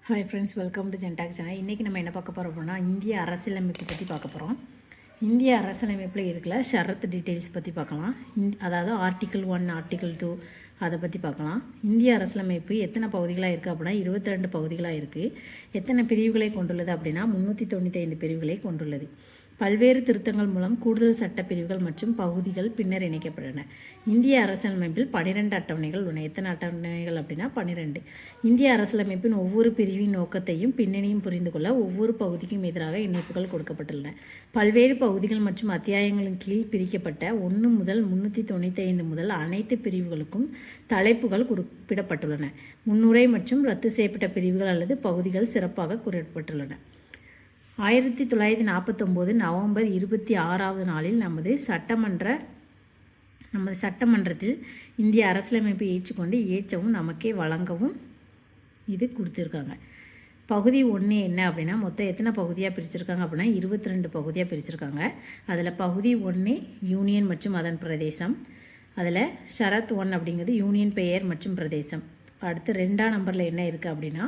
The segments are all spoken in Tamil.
ஹாய் ஃப்ரெண்ட்ஸ், வெல்கம் டு ஜென்டாக் சேனல். இன்றைக்கி நம்ம என்ன பார்க்க போகிறோம் அப்படின்னா, இந்திய அரசியலமைப்பு பற்றி பார்க்க போகிறோம். இந்திய அரசியலமைப்பில் இருக்கிற ஷரத்து டீட்டெயில்ஸ் பற்றி பார்க்கலாம். அதாவது ஆர்டிக்கிள் 1, ஆர்டிக்கிள் 2 அதை பற்றி பார்க்கலாம். இந்திய அரசியலமைப்பு எத்தனை பகுதிகளாக இருக்குது அப்படின்னா 22 பகுதிகளாக இருக்குது. எத்தனை பிரிவுகளை கொண்டுள்ளது அப்படின்னா 395 பிரிவுகளை கொண்டுள்ளது. பல்வேறு திருத்தங்கள் மூலம் கூடுதல் சட்டப்பிரிவுகள் மற்றும் பகுதிகள் பின்னர் இணைக்கப்பட்டன. இந்திய அரசியலமைப்பில் 12 அட்டவணைகள் உள்ளன. எத்தனை அட்டவணைகள் அப்படின்னா 12. இந்திய அரசியலமைப்பின் ஒவ்வொரு பிரிவின் நோக்கத்தையும் பின்னணியும் புரிந்து கொள்ள ஒவ்வொரு பகுதிக்கும் எதிராக இணைப்புகள் கொடுக்கப்பட்டுள்ளன. பல்வேறு பகுதிகள் மற்றும் அத்தியாயங்களின் கீழ் பிரிக்கப்பட்ட 1 முதல் 395 முதல் அனைத்து பிரிவுகளுக்கும் தலைப்புகள் குறிப்பிடப்பட்டுள்ளன. முன்னுரை மற்றும் ரத்து செய்யப்பட்ட பிரிவுகள் அல்லது பகுதிகள் சிறப்பாக குறிப்பிடப்பட்டுள்ளன. 1949 நவம்பர் 26வது நாளில் நமது சட்டமன்றத்தில் இந்திய அரசியலமைப்பை ஏற்றுக்கொண்டு இயற்றவும் நமக்கே வழங்கவும் இது கொடுத்துருக்காங்க. பகுதி 1 என்ன அப்படின்னா, மொத்தம் எத்தனை பகுதியாக பிரிச்சிருக்காங்க அப்படின்னா 22 பகுதியாக பிரிச்சிருக்காங்க. அதில் பகுதி 1 யூனியன் மற்றும் அதன் பிரதேசம். அதில் ஷரத் 1 அப்படிங்கிறது யூனியன் பெயர் மற்றும் பிரதேசம். அடுத்து 2ஆம் நம்பரில் என்ன இருக்குது அப்படின்னா,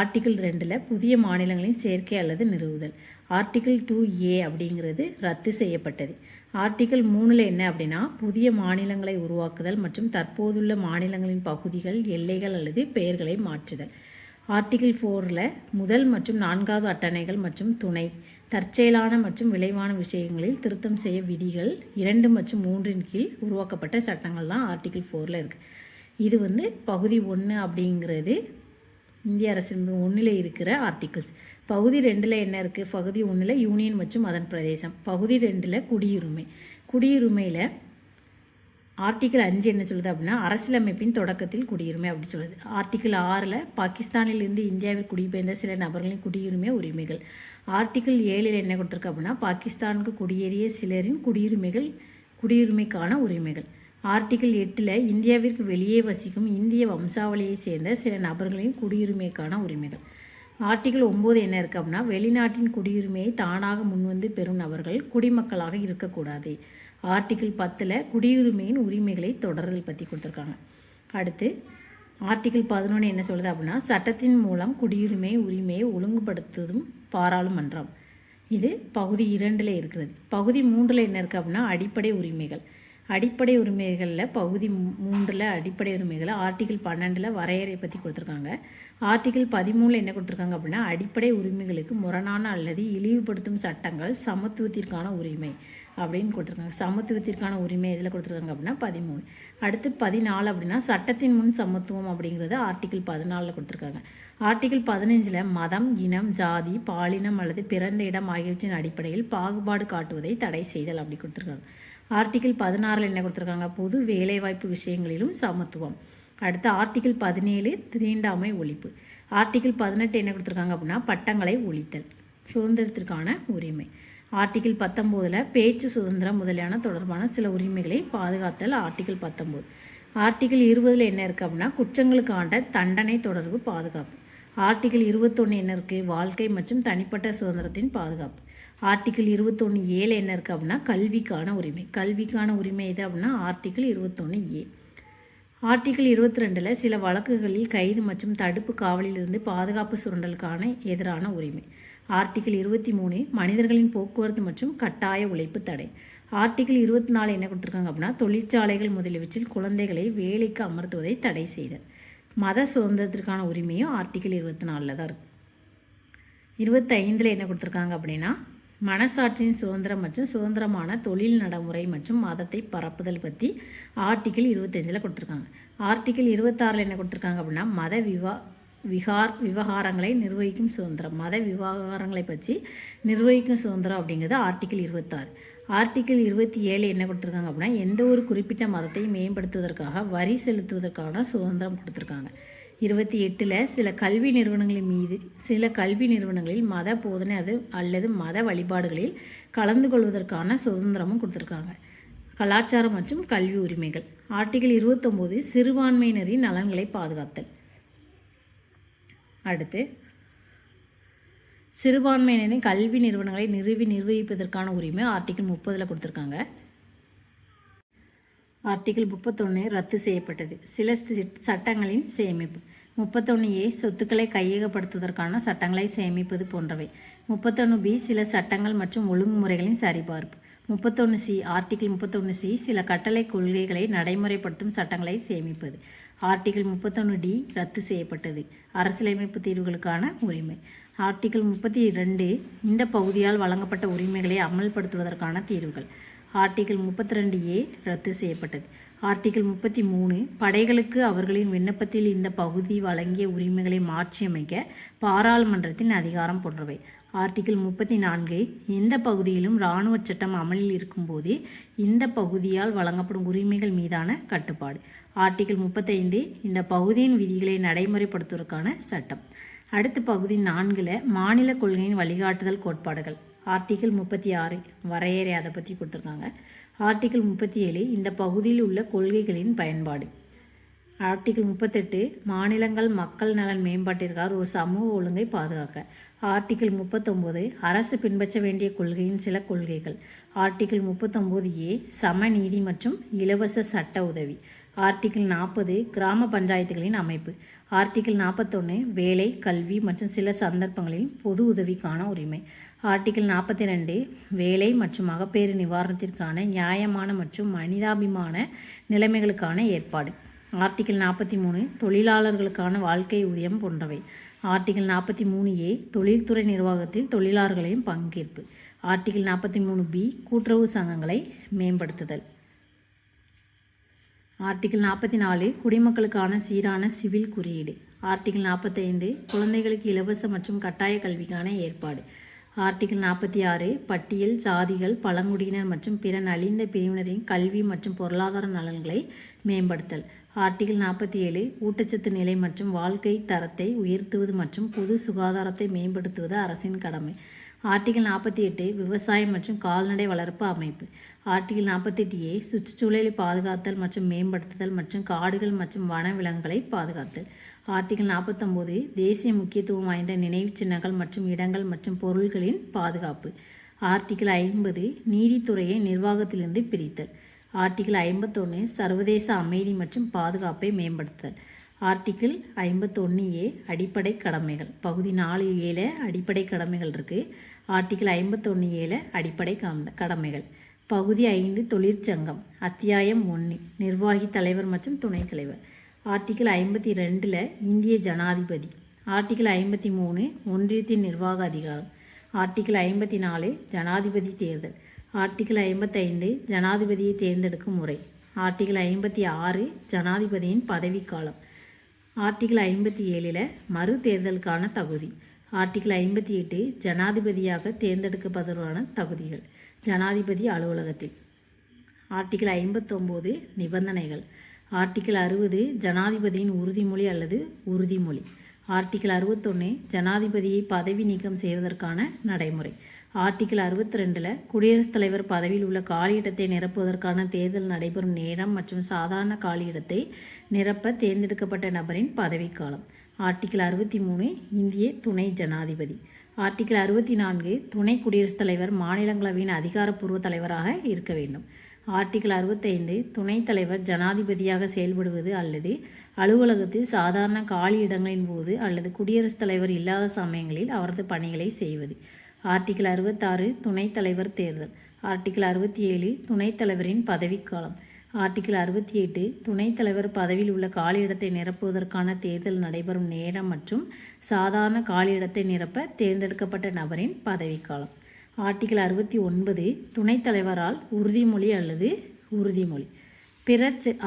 ஆர்டிக்கிள் 2 புதிய மாநிலங்களின் சேர்க்கை அல்லது நிறுவுதல். ஆர்டிக்கிள் 2A அப்படிங்கிறது ரத்து செய்யப்பட்டது. ஆர்டிக்கிள் 3 என்ன அப்படின்னா, புதிய மாநிலங்களை உருவாக்குதல் மற்றும் தற்போதுள்ள மாநிலங்களின் பகுதிகள், எல்லைகள் அல்லது பெயர்களை மாற்றுதல். ஆர்டிக்கிள் 4 முதல் மற்றும் 4வது அட்டவணைகள் மற்றும் துணை தற்செயலான மற்றும் விளைவான விஷயங்களில் திருத்தம் செய்ய விதிகள் 2 மற்றும் 3 கீழ் உருவாக்கப்பட்ட சட்டங்கள் தான் ஆர்டிக்கிள் 4 இருக்குது. இது பகுதி 1 அப்படிங்கிறது இந்திய அரசியலமைப்பு 1 இருக்கிற ஆர்டிகிள்ஸ். பகுதி 2 என்ன இருக்குது? பகுதி 1 யூனியன் மற்றும் அதன் பிரதேசம். பகுதி 2 குடியுரிமை. குடியுரிமையில் ஆர்டிக்கிள் 5 என்ன சொல்லுது அப்படின்னா, அரசியலமைப்பின் தொடக்கத்தில் குடியுரிமை அப்படி சொல்லுது. ஆர்டிக்கிள் 6 பாகிஸ்தானிலிருந்து இந்தியாவில் குடிபெயர்ந்த சில நபர்களின் குடியுரிமை உரிமைகள். ஆர்டிக்கிள் 7 என்ன கொடுத்துருக்கு அப்படின்னா, பாகிஸ்தானுக்கு குடியேறிய சிலரின் குடியுரிமைக்கான உரிமைகள். ஆர்டிக்கிள் 8 இந்தியாவிற்கு வெளியே வசிக்கும் இந்திய வம்சாவளியை சேர்ந்த சில நபர்களின் குடியுரிமைக்கான உரிமைகள். ஆர்டிக்கிள் 9 என்ன இருக்குது அப்படின்னா, வெளிநாட்டின் குடியுரிமையை தானாக முன்வந்து பெறும் நபர்கள் குடிமக்களாக இருக்கக்கூடாது. ஆர்டிக்கிள் 10 குடியுரிமையின் உரிமைகளை தொடர்தல் பற்றி கொடுத்துருக்காங்க. அடுத்து ஆர்டிக்கிள் 11 என்ன சொல்லுது அப்படின்னா, சட்டத்தின் மூலம் குடியுரிமை உரிமையை ஒழுங்குபடுத்துவதும் பாராளுமன்றம். இது பகுதி 2 இருக்கிறது. பகுதி 3 என்ன இருக்குது அப்படின்னா, அடிப்படை உரிமைகள். அடிப்படை உரிமைகளில் பகுதி 3 அடிப்படை உரிமைகளை ஆர்டிக்கிள் 12 வரையறை பற்றி கொடுத்துருக்காங்க. ஆர்டிக்கிள் 13 என்ன கொடுத்துருக்காங்க அப்படின்னா, அடிப்படை உரிமைகளுக்கு முரணான அல்லது இழிவுபடுத்தும் சட்டங்கள் சமத்துவத்திற்கான உரிமை அப்படின்னு கொடுத்துருக்காங்க. சமத்துவத்திற்கான உரிமை இதில் கொடுத்துருக்காங்க அப்படின்னா 13. அடுத்து 14 அப்படின்னா, சட்டத்தின் முன் சமத்துவம் அப்படிங்கிறது ஆர்டிக்கிள் 14 கொடுத்துருக்காங்க. ஆர்டிக்கிள் 15 மதம், இனம், ஜாதி, பாலினம் அல்லது பிறந்த இடம் ஆகியவற்றின் அடிப்படையில் பாகுபாடு காட்டுவதை தடை செய்தல் அப்படி கொடுத்துருக்காங்க. ஆர்டிக்கிள் 16 என்ன கொடுத்துருக்காங்க, பொது வேலைவாய்ப்பு விஷயங்களிலும் சமத்துவம். அடுத்து ஆர்டிக்கிள் 17 தீண்டாமை ஒழிப்பு. ஆர்டிக்கிள் 18 என்ன கொடுத்துருக்காங்க அப்படின்னா, பட்டங்களை ஒழித்தல், சுதந்திரத்திற்கான உரிமை. ஆர்டிக்கிள் 19 பேச்சு சுதந்திரம் முதலியான தொடர்பான சில உரிமைகளை பாதுகாத்தல் ஆர்டிக்கிள் 19. ஆர்டிக்கிள் 20 என்ன இருக்குது அப்படின்னா, குற்றங்களுக்கான தண்டனை தொடர்பு பாதுகாப்பு. ஆர்டிக்கிள் 21 என்ன இருக்குது, வாழ்க்கை மற்றும் தனிப்பட்ட சுதந்திரத்தின் பாதுகாப்பு. ஆர்டிக்கிள் 21A என்ன இருக்குது அப்படின்னா, கல்விக்கான உரிமை. கல்விக்கான உரிமை எது அப்படின்னா ஆர்டிக்கிள் 21A. ஆர்டிக்கிள் 22 சில வழக்குகளில் கைது மற்றும் தடுப்பு காவலிலிருந்து பாதுகாப்பு சுரண்டலுக்கான எதிரான உரிமை. ஆர்டிக்கிள் 23 மனிதர்களின் போக்குவரத்து மற்றும் கட்டாய உழைப்பு தடை. ஆர்டிக்கிள் 24 என்ன கொடுத்துருக்காங்க அப்படின்னா, தொழிற்சாலைகள் முதலியவற்றில் குழந்தைகளை வேலைக்கு அமர்த்துவதை தடை செய்தல். மத சுதந்திரத்திற்கான உரிமையும் ஆர்டிக்கிள் 24 தான் இருக்குது. 25 என்ன கொடுத்துருக்காங்க அப்படின்னா, மனசாட்சியின் சுதந்திரம் மற்றும் சுதந்திரமான தொழில் நடைமுறை மற்றும் மதத்தை பரப்புதல் பற்றி ஆர்டிக்கிள் 25 கொடுத்துருக்காங்க. ஆர்டிக்கிள் 26 என்ன கொடுத்துருக்காங்க அப்படின்னா, மத விவகாரங்களை நிர்வகிக்கும் சுதந்திரம். மத விவகாரங்களை பற்றி நிர்வகிக்கும் சுதந்திரம் அப்படிங்கிறது ஆர்டிக்கிள் 26. ஆர்டிக்கிள் 27 என்ன கொடுத்துருக்காங்க அப்படின்னா, எந்த ஒரு குறிப்பிட்ட மதத்தை மேம்படுத்துவதற்காக வரி செலுத்துவதற்கான சுதந்திரம் கொடுத்துருக்காங்க. 28 சில கல்வி நிறுவனங்களில் மத போதனை அல்லது மத வழிபாடுகளில் கலந்து கொள்வதற்கான சுதந்திரமும் கொடுத்துருக்காங்க. கலாச்சாரம் மற்றும் கல்வி உரிமைகள். ஆர்டிக்கிள் 29 சிறுபான்மையினரின் நலன்களை பாதுகாத்தல். அடுத்து சிறுபான்மையினரின் கல்வி நிறுவனங்களை நிர்வகிப்பதற்கான உரிமை ஆர்டிக்கிள் 30 கொடுத்துருக்காங்க. ஆர்டிக்கிள் 31 ரத்து செய்யப்பட்டது. சில சட்டங்களின் சேமிப்பு. 31A சொத்துக்களை கையகப்படுத்துவதற்கான சட்டங்களை சேமிப்பது போன்றவை. 31B சில சட்டங்கள் மற்றும் ஒழுங்குமுறைகளின் சரிபார்ப்பு. 31C ஆர்டிகிள் 31C சில கட்டளை கொள்கைகளை நடைமுறைப்படுத்தும் சட்டங்களை சேமிப்பது. ஆர்டிகிள் 31D ரத்து செய்யப்பட்டது. அரசியலமைப்பு தீர்வுகளுக்கான உரிமை. ஆர்டிகிள் 32 இந்த பகுதியால் வழங்கப்பட்ட உரிமைகளை அமல்படுத்துவதற்கான தீர்வுகள். ஆர்டிகிள் 32A ரத்து செய்யப்பட்டது. ஆர்டிகிள் 33 படைகளுக்கு அவர்களின் விண்ணப்பத்தில் இந்த பகுதி வழங்கிய உரிமைகளை மாற்றியமைக்க பாராளுமன்றத்தின் அதிகாரம் போன்றவை. ஆர்டிகிள் 34 எந்த பகுதியிலும் இராணுவ சட்டம் அமலில் இருக்கும்போது இந்த பகுதியால் வழங்கப்படும் உரிமைகள் மீதான கட்டுப்பாடு. ஆர்டிகிள் 35 இந்த பகுதியின் விதிகளை நடைமுறைப்படுத்துவதற்கான சட்டம். அடுத்த பகுதி 4 மாநில கொள்கையின் வழிகாட்டுதல் கோட்பாடுகள். ஆர்டிகிள் 36 வரையறை அதை பற்றி கொடுத்துருக்காங்க. ஆர்டிகிள் 37 இந்த பகுதியில் உள்ள கொள்கைகளின் பயன்பாடு. ஆர்டிகிள் 38 மாநிலங்கள் மக்கள் நலன் மேம்பாட்டிற்காக ஒரு சமூக ஒழுங்கை பாதுகாக்க. ஆர்டிகிள் 39 அரசு பின்பற்ற வேண்டிய கொள்கையின் சில கொள்கைகள். ஆர்டிகிள் 39A சமநீதி மற்றும் இலவச சட்ட உதவி. ஆர்டிகிள் 40 கிராம பஞ்சாயத்துகளின் அமைப்பு. ஆர்டிகிள் 41 வேலை, கல்வி மற்றும் சில சந்தர்ப்பங்களில் பொது உதவிக்கான உரிமை. ஆர்டிகிள் 42 வேலை மற்றும் மகப்பேறு நிவாரணத்திற்கான நியாயமான மற்றும் மனிதாபிமான நிலைமைகளுக்கான ஏற்பாடு. ஆர்டிகிள் 43 தொழிலாளர்களுக்கான வாழ்க்கை ஊதியம் போன்றவை. ஆர்டிகிள் 43A தொழில்துறை நிர்வாகத்தில் தொழிலாளர்களின் பங்கேற்பு. ஆர்டிகிள் 43B கூட்டுறவு சங்கங்களை மேம்படுத்துதல். ஆர்டிகிள் 44 குடிமக்களுக்கான சீரான சிவில் குறியீடு. ஆர்டிகிள் 45 குழந்தைகளுக்கு இலவச மற்றும் கட்டாய கல்விக்கான ஏற்பாடு. ஆர்டிகிள் 46 பட்டியல் சாதிகள், பழங்குடியினர் மற்றும் பிற நலிந்த பிரிவினரின் கல்வி மற்றும் பொருளாதார நலன்களை மேம்படுத்தல். ஆர்டிகிள் 47 ஊட்டச்சத்து நிலை மற்றும் வாழ்க்கை தரத்தை உயர்த்துவது மற்றும் பொது சுகாதாரத்தை மேம்படுத்துவது அரசின் கடமை. ஆர்டிகிள் 48 விவசாயம் மற்றும் கால்நடை வளர்ப்பு அமைப்பு. ஆர்டிகிள் 48A சுற்றுச்சூழலை பாதுகாத்தல் மற்றும் மேம்படுத்துதல் மற்றும் காடுகள் மற்றும் வனவிலங்குகளை பாதுகாத்தல். ஆர்டிகிள் 49 தேசிய முக்கியத்துவம் வாய்ந்த நினைவு சின்னங்கள் மற்றும் இடங்கள் மற்றும் பொருள்களின் பாதுகாப்பு. ஆர்டிகிள் 50 நீதித்துறையை நிர்வாகத்திலிருந்து பிரித்தல். ஆர்டிகிள் 51 சர்வதேச அமைதி மற்றும் பாதுகாப்பை மேம்படுத்துதல். ஆர்டிகிள் 51A அடிப்படை கடமைகள். பகுதி 4A அடிப்படை கடமைகள் இருக்குது. ஆர்டிகிள் 51A அடிப்படை கடமைகள். பகுதி 5 தொழிற்சங்கம். அத்தியாயம் 1 நிர்வாகி தலைவர் மற்றும் துணைத் தலைவர். ஆர்டிகிள் 52 இந்திய ஜனாதிபதி. ஆர்டிகிள் 53 ஒன்றியத்தின் நிர்வாக அதிகாரம். ஆர்டிகிள் 54 ஜனாதிபதி தேர்தல். ஆர்டிகிள் 55 ஜனாதிபதியை தேர்ந்தெடுக்கும் முறை. ஆர்டிகிள் 56 ஜனாதிபதியின் பதவிக்காலம். ஆர்டிகிள் 57 மறு தேர்தலுக்கான தகுதி. ஆர்டிகிள் 58 ஜனாதிபதியாக தேர்ந்தெடுக்கப்படுவதற்கான தகுதிகள். ஜனாதிபதி அலுவலகத்தில். ஆர்டிகிள் 59 நிபந்தனைகள். ஆர்டிகிள் 60 ஜனாதிபதியின் உறுதிமொழி அல்லது உறுதிமொழி. ஆர்டிகிள் 61 ஜனாதிபதியை பதவி நீக்கம் செய்வதற்கான நடைமுறை. ஆர்டிகிள் 62 குடியரசுத் தலைவர் பதவியில் உள்ள காலியிடத்தை நிரப்புவதற்கான தேர்தல் நடைபெறும் நேரம் மற்றும் சாதாரண காலியிடத்தை நிரப்ப தேர்ந்தெடுக்கப்பட்ட நபரின் பதவிக்காலம். ஆர்டிகிள் 63 இந்திய துணை ஜனாதிபதி. ஆர்டிகிள் 64 துணை குடியரசுத் தலைவர் மாநிலங்களவையின் அதிகாரப்பூர்வ தலைவராக இருக்க வேண்டும். ஆர்டிகிள் 65 துணைத் தலைவர் ஜனாதிபதியாக செயல்படுவது அல்லது அலுவலகத்தில் சாதாரண காலியிடங்களின் போது அல்லது குடியரசுத் தலைவர் இல்லாத சமயங்களில் அவரது பணிகளை செய்வது. ஆர்டிகிள் 66 துணைத் தலைவர் தேர்தல். ஆர்டிகிள் 67 துணைத் தலைவரின் பதவிக்காலம். ஆர்டிகிள் 68 துணைத் தலைவர் பதவியில் உள்ள காலியிடத்தை நிரப்புவதற்கான தேர்தல் நடைபெறும் நேரம் மற்றும் சாதாரண காலியிடத்தை நிரப்ப தேர்ந்தெடுக்கப்பட்ட நபரின் பதவிக்காலம். ஆர்டிகிள் 69 துணைத் தலைவரால் உறுதிமொழி அல்லது உறுதிமொழி.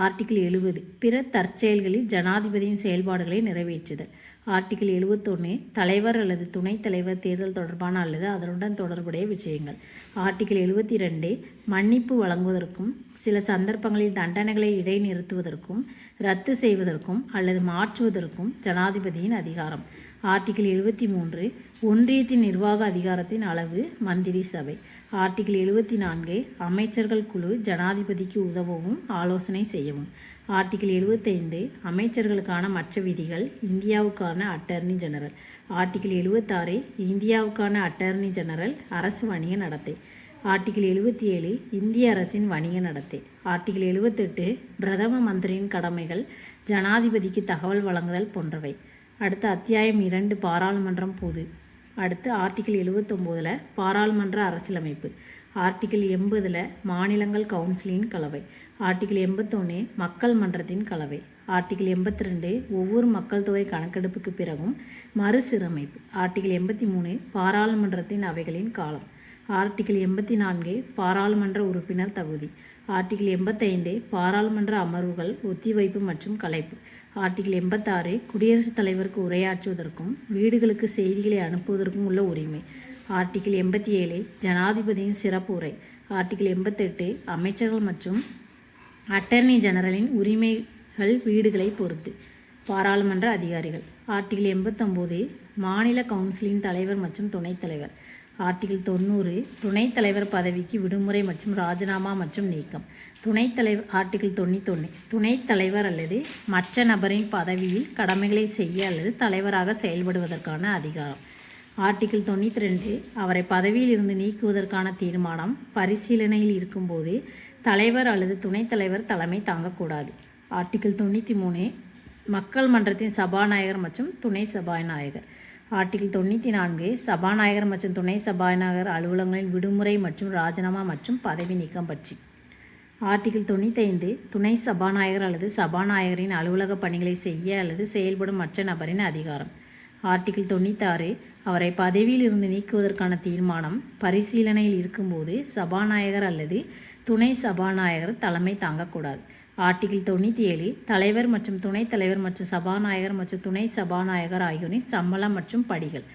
ஆர்டிகிள் 70 பிற தற்செயல்களில் ஜனாதிபதியின் செயல்பாடுகளை நிறைவேற்றுதல். ஆர்டிகிள் 71 தலைவர் அல்லது துணைத் தலைவர் தேர்தல் தொடர்பான அல்லது அதனுடன் தொடர்புடைய விஷயங்கள். ஆர்டிகிள் 72 மன்னிப்பு வழங்குவதற்கும் சில சந்தர்ப்பங்களில் தண்டனைகளை இடைநிறுத்துவதற்கும் ரத்து செய்வதற்கும் அல்லது மாற்றுவதற்கும் ஜனாதிபதியின் அதிகாரம். ஆர்டிகிள் 73 ஒன்றியத்தின் நிர்வாக அதிகாரத்தின் அளவு மந்திரி சபை. ஆர்டிகிள் 74 அமைச்சர்கள் குழு ஜனாதிபதிக்கு உதவவும் ஆலோசனை செய்யவும். ஆர்டிகிள் 75 அமைச்சர்களுக்கான மற்ற விதிகள். இந்தியாவுக்கான அட்டர்னி ஜெனரல். ஆர்டிகிள் 76 இந்தியாவுக்கான அட்டர்னி ஜெனரல் அரசு வணிக நடத்தை. ஆர்டிகிள் 77 இந்திய அரசின் வணிக நடத்தை. ஆர்டிகிள் 78 பிரதம மந்திரியின் கடமைகள், ஜனாதிபதிக்கு தகவல் வழங்குதல் போன்றவை. அடுத்து அத்தியாயம் 2 பாராளுமன்றம் பொது. அடுத்து ஆர்டிகிள் 79 பாராளுமன்ற அரசியலமைப்பு. ஆர்டிகிள் 80 மாநிலங்கள் கவுன்சிலின் கலவை. ஆர்டிகிள் 81 மக்கள் மன்றத்தின் கலவை. ஆர்டிகிள் 82 ஒவ்வொரு மக்கள் தொகை கணக்கெடுப்புக்கு பிறகும் மறுசீரமைப்பு. ஆர்டிகிள் 83 பாராளுமன்றத்தின் அவைகளின் காலம். ஆர்டிகிள் 84 பாராளுமன்ற உறுப்பினர் தகுதி. ஆர்டிகிள் 85 பாராளுமன்ற அமர்வுகள் ஒத்திவைப்பு மற்றும் கலைப்பு. ஆர்டிகிள் 86 குடியரசுத் தலைவருக்கு உரையாற்றுவதற்கும் வீடுகளுக்கு செய்திகளை அனுப்புவதற்கும் உள்ள உரிமை. ஆர்டிகிள் 87 ஜனாதிபதியின் சிறப்பு உரை. ஆர்டிகிள் 88 அமைச்சர்கள் மற்றும் அட்டர்னி ஜெனரலின் உரிமைகள் வீடுகளை பொறுத்து. பாராளுமன்ற அதிகாரிகள். ஆர்டிகிள் 89 மாநில கவுன்சிலின் தலைவர் மற்றும் துணைத் தலைவர். ஆர்டிகிள் 90 துணைத் தலைவர் பதவிக்கு விடுமுறை மற்றும் ராஜினாமா மற்றும் நீக்கம். துணைத் தலைவர். ஆர்டிகிள் 91 துணைத் தலைவர் அல்லது மற்ற நபரின் பதவியில் கடமைகளை செய்ய அல்லது தலைவராக செயல்படுவதற்கான அதிகாரம். ஆர்டிகிள் 92 அவரை பதவியில் இருந்து நீக்குவதற்கான தீர்மானம் பரிசீலனையில் இருக்கும்போது தலைவர் அல்லது துணைத் தலைவர் தலைமை தாங்கக்கூடாது. ஆர்டிகிள் 93 மக்கள் மன்றத்தின் சபாநாயகர் மற்றும் துணை சபாநாயகர். ஆர்டிகிள் 94 சபாநாயகர் மற்றும் துணை சபாநாயகர் அலுவலகங்களின் விடுமுறை மற்றும் ராஜினாமா மற்றும் பதவி நீக்கம் பற்றி. ஆர்டிகிள் 95 துணை சபாநாயகர் அல்லது சபாநாயகரின் அலுவலக பணிகளை செய்ய அல்லது செயல்படும் மற்ற நபரின் அதிகாரம். ஆர்டிகிள் 96 அவரை பதவியில் இருந்து நீக்குவதற்கான தீர்மானம் பரிசீலனையில் இருக்கும்போது சபாநாயகர் அல்லது துணை சபாநாயகர் தலைமை தாங்கக்கூடாது. ஆர்டிகிள் 97 தலைவர் மற்றும் துணைத் தலைவர் மற்றும் சபாநாயகர் மற்றும் துணை சபாநாயகர் ஆகியோரின் சம்பளம் மற்றும் படிகள்.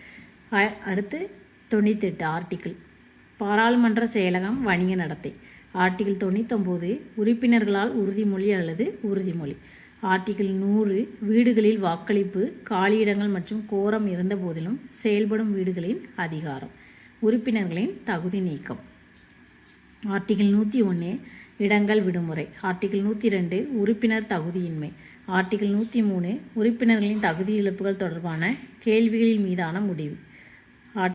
அடுத்து 98 ஆர்டிகிள் பாராளுமன்ற செயலகம் வணிக நடத்தை. ஆர்டிகிள் 99 உறுப்பினர்களால் உறுதிமொழி அல்லது உறுதிமொழி. ஆர்டிகிள் 100 வீடுகளில் வாக்களிப்பு, காலியிடங்கள் மற்றும் கோரம் இருந்த போதிலும் செயல்படும் வீடுகளின் அதிகாரம். உறுப்பினர்களின் தகுதி நீக்கம். ஆர்டிகிள் 101 இடங்கள் விடுமுறை. ஆர்டிகிள் 102 உறுப்பினர் தகுதியின்மை. ஆர்டிகிள் 103 உறுப்பினர்களின் தகுதி இழப்புகள் தொடர்பான கேள்விகளின் மீதான முடிவு.